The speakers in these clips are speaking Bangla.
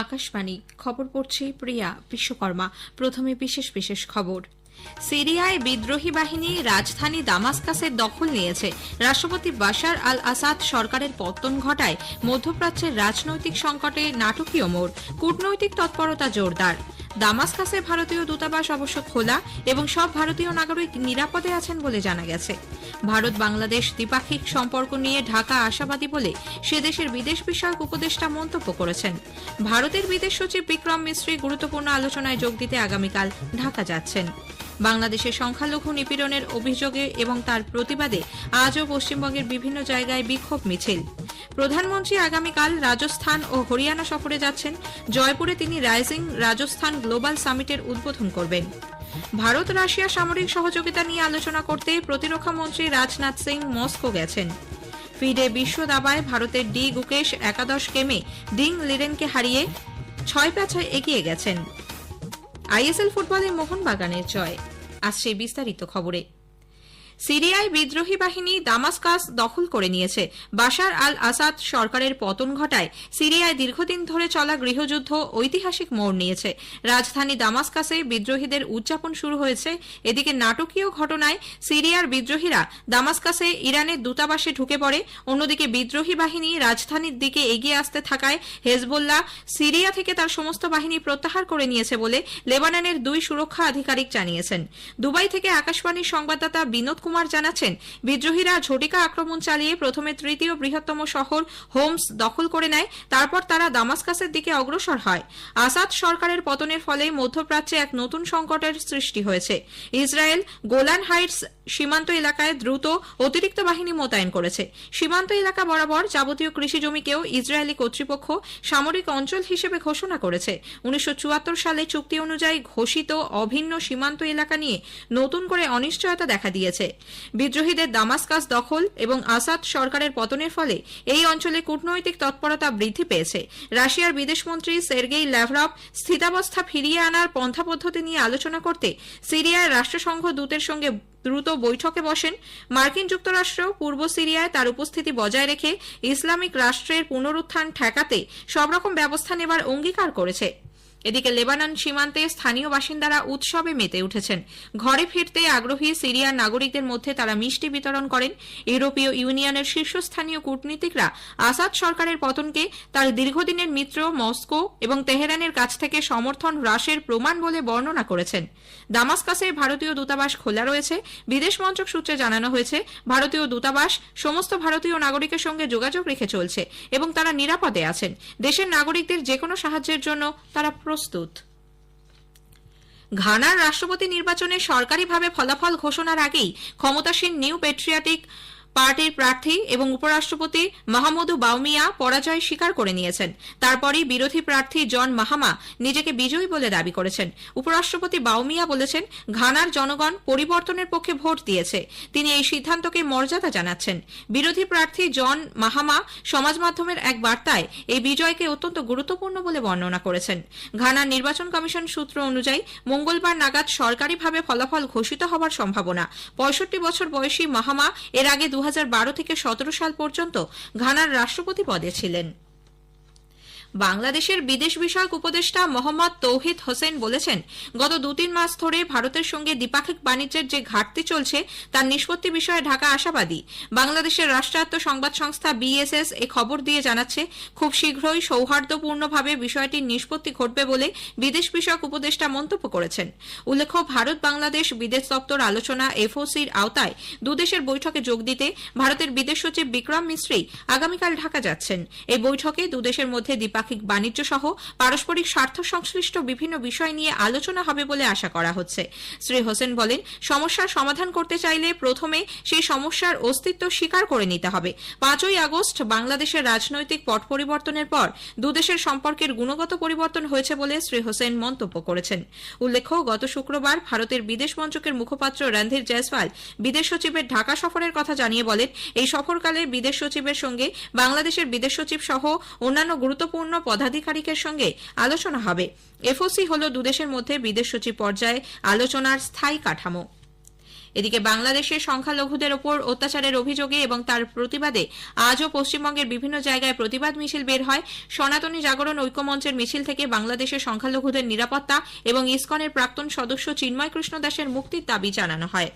আকাশবাণী খবর পড়ছে প্রিয়া বিশ্বকর্মা। প্রথমে বিশেষ বিশেষ খবর। সিরিয়ায় বিদ্রোহী বাহিনী রাজধানী দামাস্কাসের দখল নিয়েছে। রাষ্ট্রপতি বাশার আল আসাদ সরকারের পতন ঘটায় মধ্যপ্রাচ্যের রাজনৈতিক সংকটে নাটকীয় মোড়। কূটনৈতিক তৎপরতা জোরদার। দামাস্কাসে ভারতীয় দূতাবাস অবশ্য খোলা এবং সব ভারতীয় নাগরিক নিরাপদে আছেন বলে জানা গেছে। ভারত বাংলাদেশ দ্বিপাক্ষিক সম্পর্ক নিয়ে ঢাকা আশাবাদী বলে সে দেশের বিদেশ বিষয়ক উপদেষ্টা মন্তব্য করেছেন। ভারতের বিদেশ সচিব বিক্রম মিশ্রি গুরুত্বপূর্ণ আলোচনায় যোগ দিতে আগামীকাল ঢাকা যাচ্ছেন। বাংলাদেশের সংখ্যালঘু নিপীড়নের অভিযোগে এবং তার প্রতিবাদে আজও পশ্চিমবঙ্গের বিভিন্ন জায়গায় বিক্ষোভ মিছিল। প্রধানমন্ত্রী আগামীকাল রাজস্থান ও হরিয়ানা সফরে যাচ্ছেন। জয়পুরে তিনি রাইজিং রাজস্থান গ্লোবাল সামিটের উদ্বোধন করবেন। ভারত রাশিয়া সামরিক সহযোগিতা নিয়ে আলোচনা করতে প্রতিরক্ষা মন্ত্রী রাজনাথ সিং মস্কো গেছেন। ফিডে বিশ্ব দাবায় ভারতের ডি গুকেশ একাদশ গেমে ডিং লিরেনকে হারিয়ে 6-5 এগিয়ে গেছেন। আইএসএল ফুটবলে মোহনবাগানের জয়। আসছে বিস্তারিত খবরে। সিরিয়ায় বিদ্রোহী বাহিনী দামাস্কাস দখল করে নিয়েছে। বাশার আল আসাদ সরকারের পতন ঘটায় সিরিয়ায় দীর্ঘদিন ধরে চলা গৃহযুদ্ধ ঐতিহাসিক মোড় নিয়েছে। রাজধানী দামাস্কাসে বিদ্রোহীদের উদযাপন শুরু হয়েছে। এদিকে নাটকীয় ঘটনায় সিরিয়ার বিদ্রোহীরা দামাস্কাসে ইরানের দূতাবাসে ঢুকে পড়ে। অন্যদিকে বিদ্রোহী বাহিনী রাজধানীর দিকে এগিয়ে আসতে থাকায় হেজবুল্লাহ সিরিয়া থেকে তার সমস্ত বাহিনী প্রত্যাহার করে নিয়েছে বলে লেবাননের 2 সুরক্ষা আধিকারিক জানিয়েছেন। দুবাই থেকে আকাশবাণীর সংবাদদাতা বিনোদ কুমার জানাচ্ছেন, বিদ্রোহীরা ঝটিকা আক্রমণ চালিয়ে প্রথমে তৃতীয় বৃহত্তম শহর হোমস দখল করে নেয়। তারপর তারা দামাস্কাসের দিকে অগ্রসর হয়। আসাদ সরকারের পতনের ফলে মধ্যপ্রাচ্যে এক নতুন সংকটের সৃষ্টি হয়েছে। ইসরায়েল গোলান হাইটস সীমান্ত এলাকায় দ্রুত অতিরিক্ত বাহিনী মোতায়েন করেছে। সীমান্ত এলাকা বরাবর যাবতীয় কৃষি জমিকেও ইসরায়েলি কর্তৃপক্ষ সামরিক অঞ্চল হিসেবে ঘোষণা করেছে। 1974 সালে চুক্তি অনুযায়ী ঘোষিত অভিন্ন সীমান্ত এলাকা নিয়ে নতুন করে অনিশ্চয়তা দেখা দিয়েছে। বিদ্রোহীদের দামাস্কাস দখল এবং আসাদ সরকারের পতনের ফলে এই অঞ্চলে কূটনৈতিক তৎপরতা বৃদ্ধি পেয়েছে। রাশিয়ার বিদেশমন্ত্রী সের্গেই ল্যাভরভ স্থিতাবস্থা ফিরিয়ে আনার পন্থা পদ্ধতি নিয়ে আলোচনা করতে সিরিয়ার রাষ্ট্রসংঘ দূতের সঙ্গে দ্রুত বৈঠকে বসেন। মার্কিন যুক্তরাষ্ট্র পূর্ব সিরিয়ায় তার উপস্থিতি বজায় রেখে ইসলামিক রাষ্ট্রের পুনরুত্থান ঠেকাতে সব রকম ব্যবস্থা নেবার অঙ্গীকার করেছে। এদিকে লেবানন সীমান্তে স্থানীয় বাসিন্দারা উৎসবে মেতে উঠেছেন। ঘরে ফিরতে আগ্রহী সিরিয়ার নাগরিকদের মধ্যে তারা মিষ্টি বিতরণ করেন। ইউরোপীয় ইউনিয়নের শীর্ষস্থানীয় কূটনীতিকরা আসাদ সরকারের পতনকে তার দীর্ঘদিনের মিত্র মস্কো এবং তেহরানের কাছ থেকে সমর্থন হ্রাসের প্রমাণ বলে বর্ণনা করেছেন। দামাস্কাসে ভারতীয় দূতাবাস খোলা রয়েছে। বিদেশ মন্ত্রক সূত্রে জানানো হয়েছে, ভারতীয় দূতাবাস সমস্ত ভারতীয় নাগরিকের সঙ্গে যোগাযোগ রেখে চলছে এবং তারা নিরাপদে আছেন। দেশের নাগরিকদের যেকোনো সাহায্যের জন্য তারা প্রস্তুত। ঘানার রাষ্ট্রপতি নির্বাচনে সরকারিভাবে ফলাফল ঘোষণার আগেই ক্ষমতাসীন নিউ পেট্রিয়টিক পার্টির প্রার্থী এবং উপরাষ্ট্রপতি মাহমুদু বাউমিয়া পরাজয় স্বীকার করে নিয়েছেন। তারপরই বিরোধী প্রার্থী জন মাহামা নিজেকে বিজয়ী বলে দাবি করেছেন। উপরাষ্ট্রপতি বাউমিয়া বলেছেন, ঘানার জনগণ পরিবর্তনের পক্ষে ভোট দিয়েছে। তিনি এই সিদ্ধান্তকে মর্যাদা জানাচ্ছেন। বিরোধী প্রার্থী জন মাহামা সমাজ মাধ্যমের এক বার্তায় এই বিজয়কে অত্যন্ত গুরুত্বপূর্ণ বলে বর্ণনা করেছেন। ঘানার নির্বাচন কমিশন সূত্র অনুযায়ী মঙ্গলবার নাগাদ সরকারিভাবে ফলাফল ঘোষিত হওয়ার সম্ভাবনা। 65 বছর বয়সী মাহামা এর আগে 2012 থেকে 17 সাল পর্যন্ত ঘানার রাষ্ট্রপতি পদে ছিলেন। বাংলাদেশের বিদেশ বিষয়ক উপদেষ্টা মোহাম্মদ তৌহিদ হোসেন বলেছেন, গত 2-3 মাস ধরে ভারতের সঙ্গে দ্বিপাক্ষিক বাণিজ্যের যে ঘাটতি চলছে তার নিষ্পত্তি বিষয়ে ঢাকা আশাবাদী। বাংলাদেশের রাষ্ট্রায়ত্ত সংবাদ সংস্থা বিএসএস এ খবর দিয়ে জানাচ্ছে, খুব শীঘ্রই সৌহার্দ্যপূর্ণভাবে বিষয়টির নিষ্পত্তি ঘটবে বলে বিদেশ বিষয়ক উপদেষ্টা মন্তব্য করেছেন। উল্লেখ্য, ভারত বাংলাদেশ বিদেশ দপ্তর আলোচনা এফওসির আওতায় দুদেশের বৈঠকে যোগ দিতে ভারতের বিদেশ সচিব বিক্রম মিশ্রি আগামীকাল ঢাকা যাচ্ছেন। এই বৈঠকে দুদেশের মধ্যে দ্বিপাক্ষিক বাণিজ্য সহ পারস্পরিক স্বার্থ সংশ্লিষ্ট বিভিন্ন বিষয় নিয়ে আলোচনা হবে বলে আশা করা হচ্ছে। শ্রী হোসেন বলেন, সমস্যার সমাধান করতে চাইলে প্রথমে সেই সমস্যার অস্তিত্ব স্বীকার করে নিতে হবে। 5ই আগস্ট বাংলাদেশের রাজনৈতিক পট পরিবর্তনের পর দুদেশের সম্পর্কের গুণগত পরিবর্তন হয়েছে বলে শ্রী হোসেন মন্তব্য করেছেন। উল্লেখ্য, গত শুক্রবার ভারতের বিদেশ মন্ত্রকের মুখপাত্র রণধীর জয়সওয়াল বিদেশ সচিবের ঢাকা সফরের কথা জানিয়ে বলেন, এই সফরকালে বিদেশ সচিবের সঙ্গে বাংলাদেশের বিদেশ সচিব সহ অন্যান্য গুরুত্বপূর্ণ পদাধিকারিকের সঙ্গে আলোচনা হবে। এফওসি হল দুদেশের মধ্যে বিদেশ সচিব পর্যায়ে আলোচনার স্থায়ী কাঠামো। এদিকে বাংলাদেশের সংখ্যালঘুদের ওপর অত্যাচারের অভিযোগে এবং তার প্রতিবাদে আজও পশ্চিমবঙ্গের বিভিন্ন জায়গায় প্রতিবাদ মিছিল বের হয়। সনাতনী জাগরণ ঐক্যমঞ্চের মিছিল থেকে বাংলাদেশের সংখ্যালঘুদের নিরাপত্তা এবং ইসকনের প্রাক্তন সদস্য চিন্ময় কৃষ্ণ দাসের মুক্তির দাবি জানানো হয়।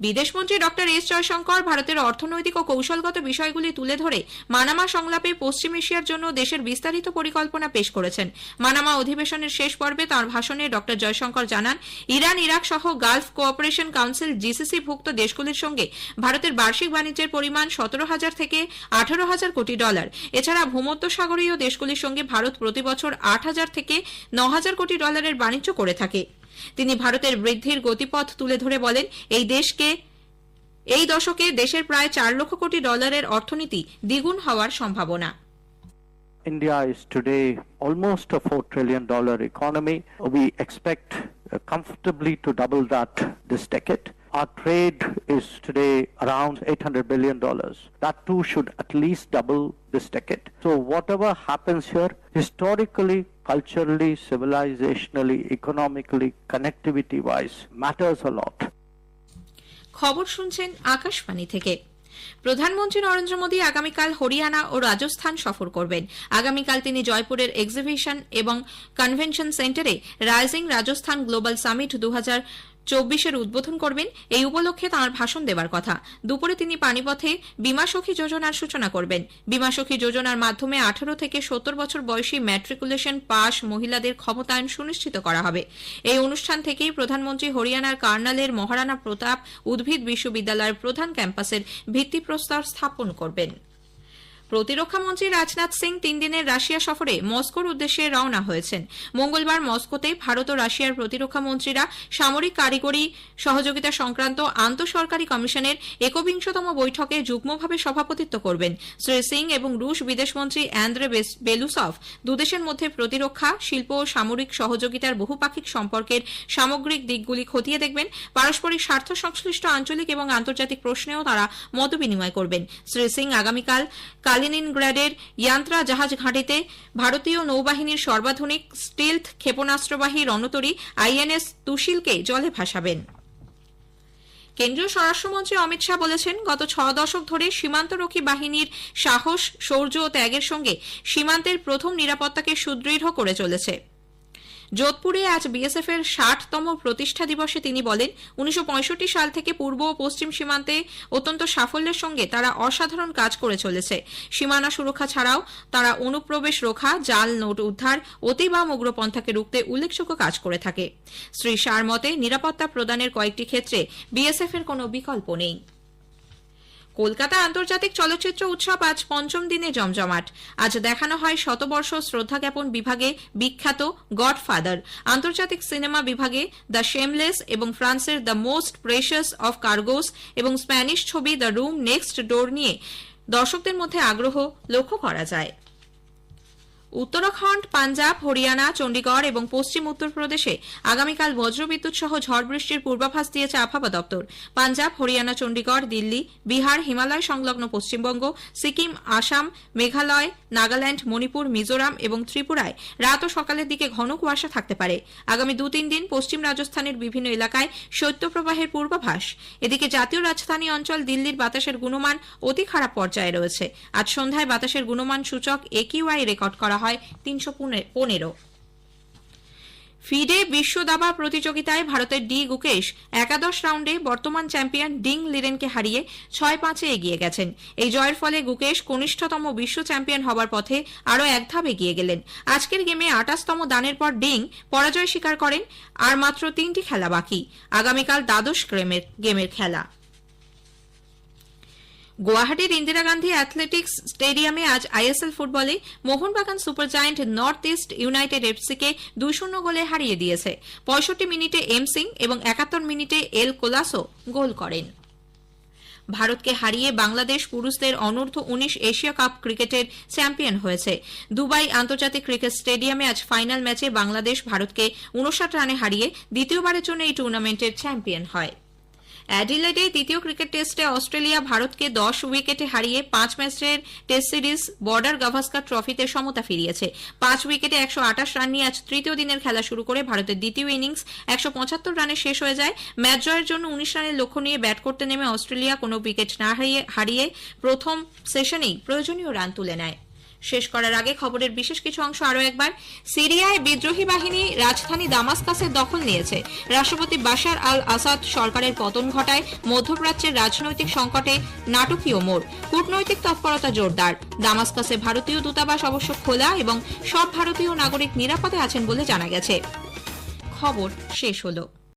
বিদেশমন্ত্রী ডক্টর এস জয়শঙ্কর ভারতের অর্থনৈতিক ও কৌশলগত বিষয়গুলি তুলে ধরে মানামা সংলাপে পশ্চিম এশিয়ার জন্য দেশের বিস্তারিত পরিকল্পনা পেশ করেছেন। মানামা অধিবেশনের শেষ পর্বে তাঁর ভাষণে ডক্টর জয়শঙ্কর জানান, ইরান, ইরাক সহ গালফ কোঅপারেশন কাউন্সিল জিসিসি-ভুক্ত দেশগুলির সঙ্গে ভারতের বার্ষিক বাণিজ্যের পরিমাণ 17,000 থেকে 18,000 কোটি ডলার। এছাড়া ভূমধ্যসাগরীয় দেশগুলির সঙ্গে ভারত প্রতি বছর 8,000 থেকে 9,000 কোটি ডলারের বাণিজ্য করে থাকে। তিনি ভারতের বৃদ্ধির গতিপথ তুলে ধরে বলেন, এই দশকে দেশের প্রায় 4 লক্ষ কোটি ডলারের অর্থনীতি দ্বিগুণ হওয়ার সম্ভাবনা। India is today almost a $4 trillion economy. We expect comfortably to double that this decade. Our trade is today around $800 billion. That too should at least double this decade. So whatever happens here, historically, culturally, civilizationally, economically, connectivity-wise, matters a lot. খবর শুনছেন আকাশবাণী থেকে। প্রধানমন্ত্রী নরেন্দ্র মোদী আগামীকাল হরিয়ানা ও রাজস্থান সফর করবেন। আগামীকাল তিনি জয়পুরের এক্সিবিশন এবং কনভেনশন সেন্টারে রাইজিং রাজস্থান গ্লোবাল সামিট 2024 উদ্বোধন করবেন। এই উপলক্ষে তাঁর ভাষণ দেওয়ার কথা। দুপুরে তিনি পানিপথে বীমাসখী যোজনার সূচনা করবেন। বীমাসখী যোজনার মাধ্যমে 18 থেকে 70 বছর বয়সী ম্যাট্রিকুলেশন পাস মহিলাদের ক্ষমতায়ন সুনিশ্চিত করা হবে। এই অনুষ্ঠান থেকেই প্রধানমন্ত্রী হরিয়ানার কার্নালের মহারানা প্রতাপ উদ্ভিদ বিশ্ববিদ্যালয়ের প্রধান ক্যাম্পাসের ভিত্তিপ্রস্তর স্থাপন করবেন। প্রতিরক্ষা মন্ত্রী রাজনাথ সিং 3 দিনের রাশিয়া সফরে মস্কোর উদ্দেশ্যে রওনা হয়েছেন। মঙ্গলবার মস্কোতে ভারত ও রাশিয়ার প্রতিরক্ষা মন্ত্রীরা সামরিক কারিগরি সহযোগিতা সংক্রান্ত আন্তঃসরকারি কমিশনের 21তম বৈঠকে যুগ্মভাবে সভাপতিত্ব করবেন। শ্রী সিং এবং রুশ বিদেশমন্ত্রী অ্যান্দ্রে বেলুসভ দুদেশের মধ্যে প্রতিরক্ষা, শিল্প ও সামরিক সহযোগিতার বহুপাক্ষিক সম্পর্কের সামগ্রিক দিকগুলি খতিয়ে দেখবেন। পারস্পরিক স্বার্থ সংশ্লিষ্ট আঞ্চলিক এবং আন্তর্জাতিক প্রশ্নেও তারা মতবিনিময় করবেন। শ্রী সিং আগামীকাল কালিনিনগ্রাডের ইয়ান্ত্রা জাহাজ ঘাঁটিতে ভারতীয় নৌবাহিনীর সর্বাধুনিক স্টিলথ ক্ষেপণাস্ত্রবাহী রণতরী আইএনএস তুশিলকে জলে ভাসাবেন। কেন্দ্রীয় স্বরাষ্ট্রমন্ত্রী অমিত শাহ বলেছেন, গত 6 দশক ধরে সীমান্তরক্ষী বাহিনীর সাহস, শৌর্য ও ত্যাগের সঙ্গে সীমান্তের প্রথম নিরাপত্তাকে সুদৃঢ় করে চলেছে। যোধপুরে আজ বিএসএফ এর 60তম প্রতিষ্ঠা দিবসে তিনি বলেন, 1965 সাল থেকে পূর্ব ও পশ্চিম সীমান্তে অত্যন্ত সাফল্যের সঙ্গে তারা অসাধারণ কাজ করে চলেছে। সীমানা সুরক্ষা ছাড়াও তারা অনুপ্রবেশ রোধা, জাল নোট উদ্ধার, অতি বাম উগ্রপন্থাকে রুখতে উল্লেখযোগ্য কাজ করে থাকে। শ্রী শাহর মতে নিরাপত্তা প্রদানের কয়েকটি ক্ষেত্রে বিএসএফ এর কোনো বিকল্প নেই। কলকাতা আন্তর্জাতিক চলচ্চিত্র উৎসব আজ 5ম দিনে জমজমাট। আজ দেখানো হয় শতবর্ষ শ্রদ্ধা জ্ঞাপন বিভাগে বিখ্যাত গডফাদার, আন্তর্জাতিক সিনেমা বিভাগে দ্য শেমলেস এবং ফ্রান্সের দ্য মোস্ট প্রেশাস অফ কার্গোস এবং স্প্যানিশ ছবি দ্য রুম নেক্সট ডোর নিয়ে দর্শকদের মধ্যে আগ্রহ লক্ষ্য করা যায়। উত্তরাখণ্ড, পাঞ্জাব, হরিয়ানা, চণ্ডীগড় এবং পশ্চিম উত্তরপ্রদেশে আগামীকাল বজ্রবিদ্যুৎ সহ ঝড় বৃষ্টির পূর্বাভাস দিয়েছে আবহাওয়া দপ্তর। পাঞ্জাব, হরিয়ানা, চণ্ডীগড়, দিল্লি, বিহার, হিমালয় সংলগ্ন পশ্চিমবঙ্গ, সিকিম, আসাম, মেঘালয়, নাগাল্যান্ড, মণিপুর, মিজোরাম এবং ত্রিপুরায় রাত ও সকালের দিকে ঘন কুয়াশা থাকতে পারে। আগামী 2-3 দিন পশ্চিম রাজস্থানের বিভিন্ন এলাকায় শৈত্যপ্রবাহের পূর্বাভাস। এদিকে জাতীয় রাজধানী অঞ্চল দিল্লির বাতাসের গুণমান অতি খারাপ পর্যায়ে রয়েছে। আজ সন্ধ্যায় বাতাসের গুণমান সূচক AQI রেকর্ড করা হয় 315। ফিডে বিশ্ব দাবা প্রতিযোগিতায় ভারতের ডি গুকেশ একাদশ রাউন্ডে বর্তমান চ্যাম্পিয়ন ডিং লিরেনকে হারিয়ে 6-5 এগিয়ে গেছেন। এই জয়ের ফলে গুকেশ কনিষ্ঠতম বিশ্ব চ্যাম্পিয়ন হবার পথে আরও এক ধাপ এগিয়ে গেলেন। আজকের গেমে 28তম দানের পর ডিং পরাজয় স্বীকার করেন। আর মাত্র 3টি খেলা বাকি। আগামীকাল দ্বাদশ গেমের খেলা। গুয়াহাটির ইন্দিরা গান্ধী অ্যাথলেটিক্স স্টেডিয়ামে আজ আইএসএল ফুটবলে Mohun Bagan super giant North East United এফসিকে 2-0 গোলে হারিয়ে দিয়েছে। 65 মিনিটে এম সিং এবং 71 মিনিটে এল কোলাসো গোল করেন। ভারতকে হারিয়ে বাংলাদেশ পুরুষদের অনূর্ধ্ব 19 এশিয়া কাপ ক্রিকেটের চ্যাম্পিয়ন হয়েছে। দুবাই আন্তর্জাতিক ক্রিকেট স্টেডিয়ামে আজ ফাইনাল ম্যাচে বাংলাদেশ ভারতকে 59 রানে হারিয়ে দ্বিতীয়বারের জন্য এই টুর্নামেন্টের চ্যাম্পিয়ন হয়। অ্যাডিলেডে দ্বিতীয় ক্রিকেট টেস্টে অস্ট্রেলিয়া ভারতকে 10 উইকেটে হারিয়ে 5 ম্যাচের টেস্ট সিরিজ বর্ডার গাভাস্কার ট্রফিতে সমতা ফিরিয়েছে। 5 উইকেটে 128 রান নিয়ে আজ তৃতীয় দিনের খেলা শুরু করে ভারতের দ্বিতীয় ইনিংস 175 রানে শেষ হয়ে যায়। ম্যাচ জয়ের জন্য 19 রানের লক্ষ্য নিয়ে ব্যাট করতে নেমে অস্ট্রেলিয়া কোনো উইকেট না হারিয়ে প্রথম সেশনেই প্রয়োজনীয় রান তুলে নেয়। শেষ করার আগে খবরের বিশেষ কিছু অংশ আরও একবার। সিরিয়ায় বিদ্রোহী বাহিনী রাজধানী দামাস্কাসের দখল নিয়েছে। রাষ্ট্রপতি বাশার আল আসাদ সরকারের পতন ঘটায় মধ্যপ্রাচ্যের রাজনৈতিক সংকটে নাটকীয় মোড়। কূটনৈতিক তৎপরতা জোরদার। দামাস্কাসে ভারতীয় দূতাবাস অবশ্য খোলা এবং সব ভারতীয় নাগরিক নিরাপদে আছেন বলে জানা গেছে। খবর শেষ হলো।